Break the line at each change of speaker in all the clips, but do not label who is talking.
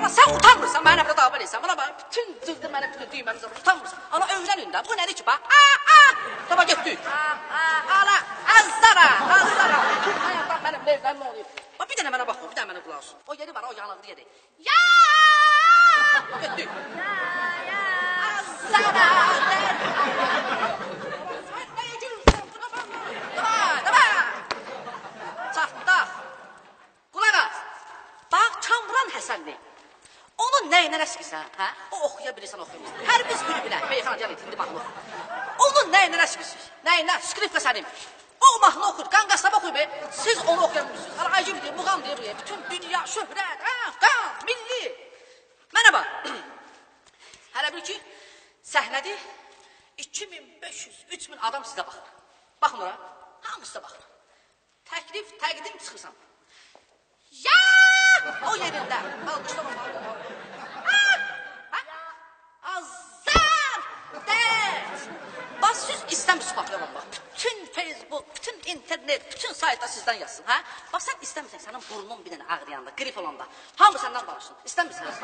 Ana sen utanmırsan, mənə bir dava eləyirsən. Bana bak, bütün cıldı mənə bütün düyməmizə utanmırsan. Ana öyrənin də, bu nədir ki, bax. Taba getdik. Ana, azzara. Hayatdan mənim evdən nə oluyor? Bax, bir dənə mənə baxın, bir dənə mənə qulaq olsun. O yeri var, o yanıqlı yeri. Ya! Getdik. Azzara. Həsənli. Onun nəyinə rəşqirsən, hə? O oxuya bilirsən, oxuyursan. Hər biz bülbülə, beyxanacaq etindi mahnı oxuyur. Onun nəyinə rəşqirsən? Nəyinə? Skripka sənim. O mahnı oxuyur, qanqaslama oxuyur be. Siz onu oxuyamıyorsunuz. Arayıcı bilir, muğam deyir buraya. Bütün dünya, şöhrət, qan, milli. Mənə bax. Hələ bil ki, səhnədir. 2500, 3000 adam sizə baxır. Baxın ora. Hamı sizə baxır. Təklif, təqdim çıxırsan. Ya! O yerində. Alqışlama. Azar! Dərs! Bax, siz istəmişsiniz papyonun bax. Bütün Facebook, bütün internet, bütün saytda sizdən yazsın, hə? Bax, sən istəmirsən, sənin burnun bir dənə ağrıyanda, grip olanda, hamı səndən danışsın. İstəmirsiniz.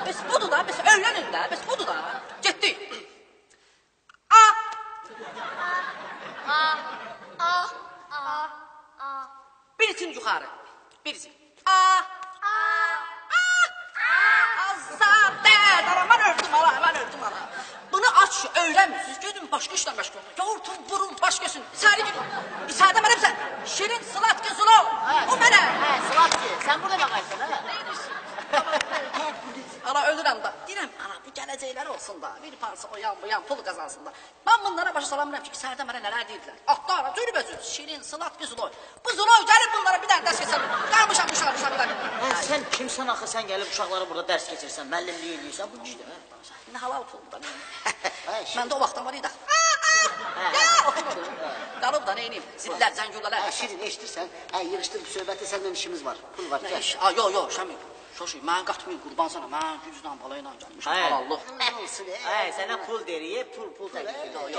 Bəs budur da, bəs öyrənin də, bəs budur da. Getdik. Birisi yuxarı. Birisi. Mən öldüm ana. Bunu aç, öyrənmirsiniz. Gedin başqa işlə məşğul olun. Yoğurtun, burun, başqasın. İçəri gidin. İçəridə mənəm sən. Şirin, Slatki, Zulov. O mənə.
Hə, Slatki. Sən burada baxaysan, hə?
Ana ölürəm da. Deyirəm, ana bu gələcəkləri olsun da. Bir parça o yan, bu yan, pul qazansın da. Mən bunlara başa salamıram ki, içəridə mənə nələr deyirlər. Atlara, cürbəcür, Şirin, Slatki, Zulov. Bu Zulov gəlib bunlara bir dənə dərs keçsən. Qarmışam uşaqlar.
Sən kimsən axı, sən gəlib uşaqları burada dərs keçirsən, müəllimlik eləyirsən, bu gücdür, hə?
Nə halal puldur da. Məndə o vaxtdan var idi. Qalıb da, neyniyim? Zillər, zəngülələr.
Şirin, eşitirsən, yığışdır bu söhbəti, səndən işimiz var. Pul var, gəl.
Yox, Şəmin. Şoşuy, mən qatmayın, qurban sana. Mən güclə, balayla gəlmişəm. Halallıq.
Sənə pul deyir, pul təklif edir.